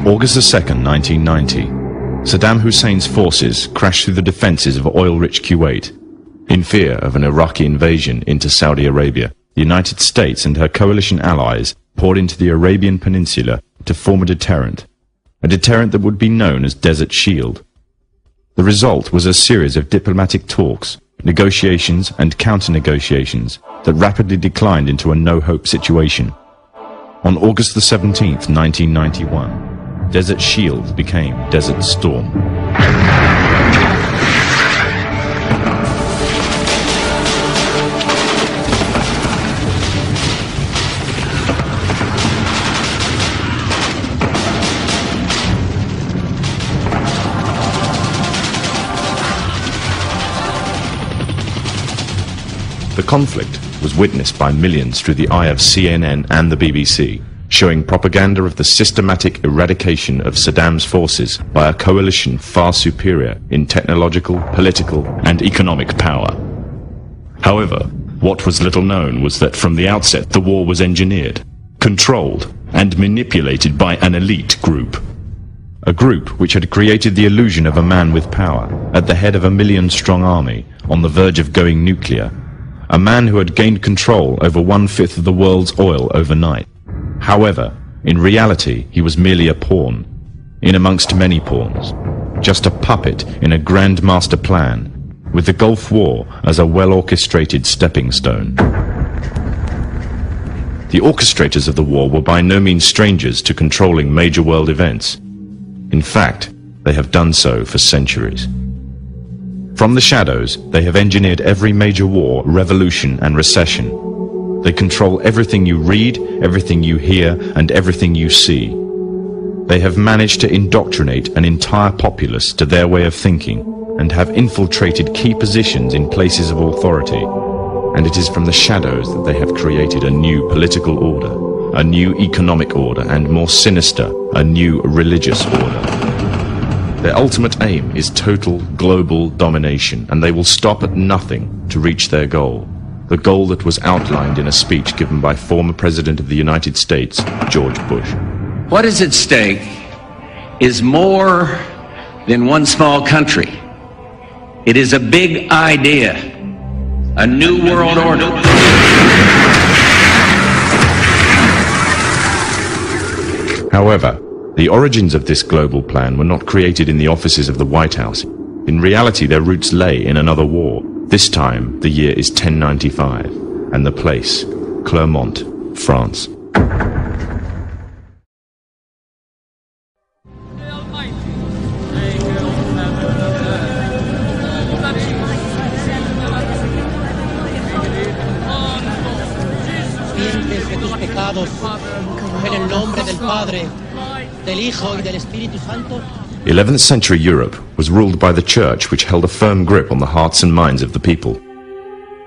August 2nd, 1990, Saddam Hussein's forces crashed through the defences of oil-rich Kuwait. In fear of an Iraqi invasion into Saudi Arabia, the United States and her coalition allies poured into the Arabian Peninsula to form a deterrent that would be known as Desert Shield. The result was a series of diplomatic talks, negotiations and counter-negotiations that rapidly declined into a no-hope situation. On August 17th, 1991, Desert Shield became Desert Storm. The conflict was witnessed by millions through the eye of CNN and the BBC, showing propaganda of the systematic eradication of Saddam's forces by a coalition far superior in technological, political, and economic power. However, what was little known was that from the outset the war was engineered, controlled, and manipulated by an elite group. A group which had created the illusion of a man with power, at the head of a million-strong army, on the verge of going nuclear. A man who had gained control over 1/5 of the world's oil overnight. However, in reality, he was merely a pawn, in amongst many pawns, just a puppet in a grand master plan, with the Gulf War as a well-orchestrated stepping stone. The orchestrators of the war were by no means strangers to controlling major world events. In fact, they have done so for centuries. From the shadows, they have engineered every major war, revolution, and recession. They control everything you read, everything you hear, and everything you see. They have managed to indoctrinate an entire populace to their way of thinking, and have infiltrated key positions in places of authority. And it is from the shadows that they have created a new political order, a new economic order, and more sinister, a new religious order. Their ultimate aim is total global domination, and they will stop at nothing to reach their goal. The goal that was outlined in a speech given by former President of the United States, George Bush. What is at stake is more than one small country. It is a big idea, a new world order. However, the origins of this global plan were not created in the offices of the White House. In reality, their roots lay in another war. This time, the year is 1095, and the place, Clermont, France. En el nombre del Padre, del Hijo y del Espíritu Santo. 11th century Europe was ruled by the Church, which held a firm grip on the hearts and minds of the people.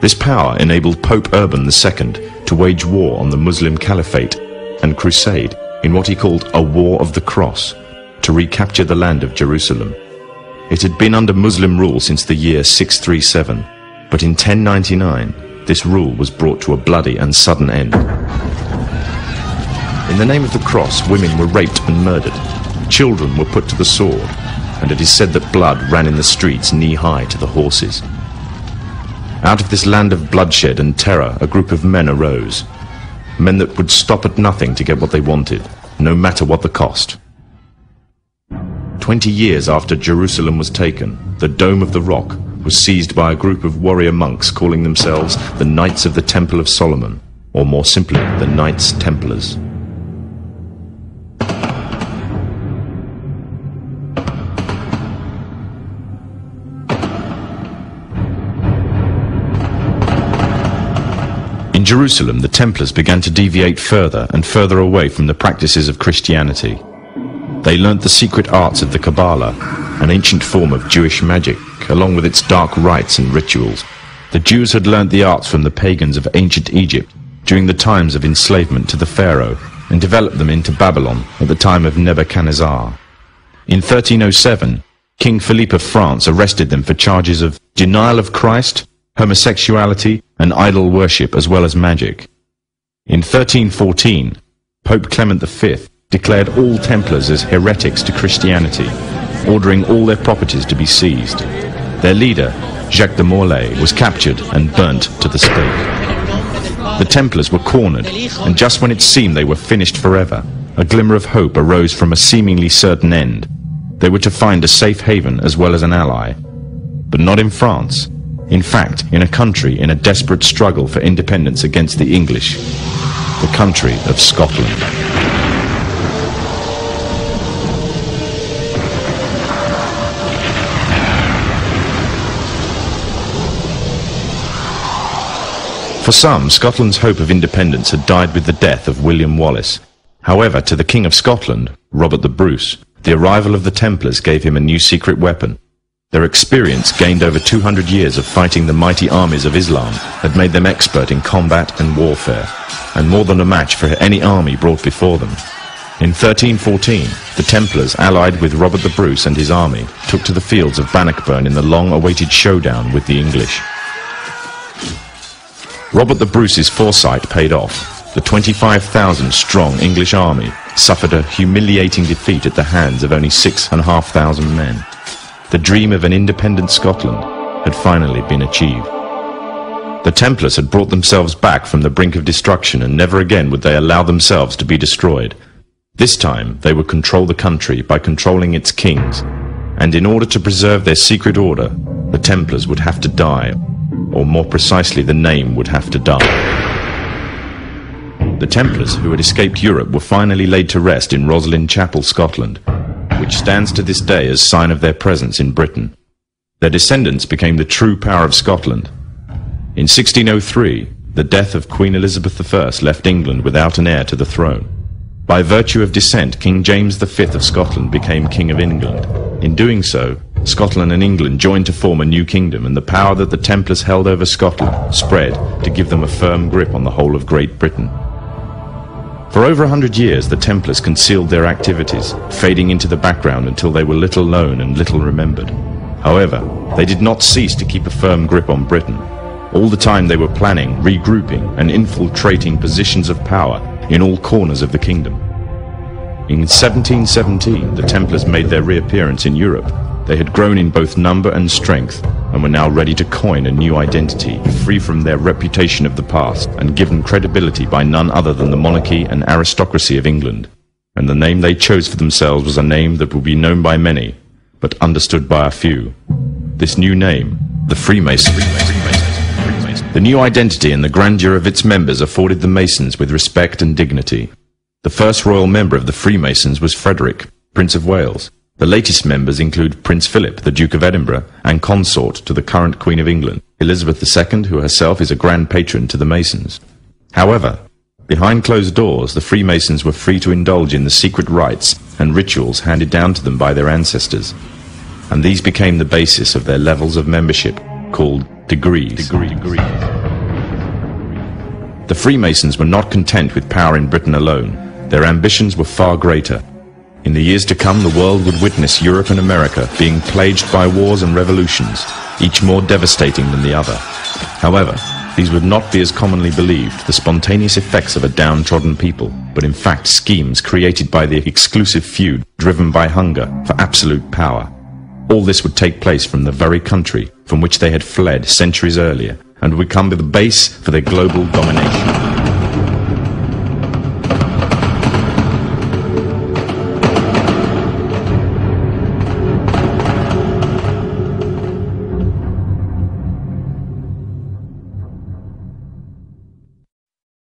This power enabled Pope Urban II to wage war on the Muslim Caliphate and crusade in what he called a War of the Cross to recapture the land of Jerusalem. It had been under Muslim rule since the year 637, but in 1099 this rule was brought to a bloody and sudden end. In the name of the cross, women were raped and murdered. Children were put to the sword, and it is said that blood ran in the streets knee-high to the horses. Out of this land of bloodshed and terror, a group of men arose. Men that would stop at nothing to get what they wanted, no matter what the cost. 20 years after Jerusalem was taken, the Dome of the Rock was seized by a group of warrior monks calling themselves the Knights of the Temple of Solomon, or more simply, the Knights Templars. In Jerusalem, the Templars began to deviate further and further away from the practices of Christianity. They learnt the secret arts of the Kabbalah, an ancient form of Jewish magic, along with its dark rites and rituals. The Jews had learnt the arts from the pagans of ancient Egypt during the times of enslavement to the Pharaoh, and developed them into Babylon at the time of Nebuchadnezzar. In 1307, King Philippe of France arrested them for charges of denial of Christ, homosexuality, and idol worship, as well as magic. In 1314, Pope Clement V declared all Templars as heretics to Christianity, ordering all their properties to be seized. Their leader, Jacques de Molay, was captured and burnt to the stake. The Templars were cornered, and just when it seemed they were finished forever, a glimmer of hope arose from a seemingly certain end. They were to find a safe haven as well as an ally. But not in France. In fact, in a country in a desperate struggle for independence against the English, the country of Scotland. For some, Scotland's hope of independence had died with the death of William Wallace. However, to the King of Scotland, Robert the Bruce, the arrival of the Templars gave him a new secret weapon. Their experience, gained over 200 years of fighting the mighty armies of Islam, had made them expert in combat and warfare, and more than a match for any army brought before them. In 1314, the Templars, allied with Robert the Bruce and his army, took to the fields of Bannockburn in the long-awaited showdown with the English. Robert the Bruce's foresight paid off. The 25,000-strong English army suffered a humiliating defeat at the hands of only 6,500 men. The dream of an independent Scotland had finally been achieved. The Templars had brought themselves back from the brink of destruction, and never again would they allow themselves to be destroyed. This time they would control the country by controlling its kings, and in order to preserve their secret order, the Templars would have to die, or more precisely, the name would have to die. The Templars, who had escaped Europe, were finally laid to rest in Roslin Chapel, Scotland, which stands to this day as sign of their presence in Britain. Their descendants became the true power of Scotland. In 1603, the death of Queen Elizabeth I left England without an heir to the throne. By virtue of descent, King James V of Scotland became King of England. In doing so, Scotland and England joined to form a new kingdom, and the power that the Templars held over Scotland spread to give them a firm grip on the whole of Great Britain. For over 100 years, the Templars concealed their activities, fading into the background until they were little known and little remembered. However, they did not cease to keep a firm grip on Britain. All the time they were planning, regrouping, and infiltrating positions of power in all corners of the kingdom. In 1717, the Templars made their reappearance in Europe. They had grown in both number and strength, and were now ready to coin a new identity, free from their reputation of the past, and given credibility by none other than the monarchy and aristocracy of England. And the name they chose for themselves was a name that would be known by many, but understood by a few. This new name, the Freemasons. The new identity and the grandeur of its members afforded the Masons with respect and dignity. The first royal member of the Freemasons was Frederick, Prince of Wales. The latest members include Prince Philip, the Duke of Edinburgh, and consort to the current Queen of England, Elizabeth II, who herself is a grand patron to the Masons. However, behind closed doors, the Freemasons were free to indulge in the secret rites and rituals handed down to them by their ancestors, and these became the basis of their levels of membership, called degrees. The Freemasons were not content with power in Britain alone. Their ambitions were far greater. In the years to come, the world would witness Europe and America being plagued by wars and revolutions, each more devastating than the other. However, these would not be as commonly believed, the spontaneous effects of a downtrodden people, but in fact schemes created by the exclusive few, driven by hunger for absolute power. All this would take place from the very country from which they had fled centuries earlier, and would become the base for their global domination.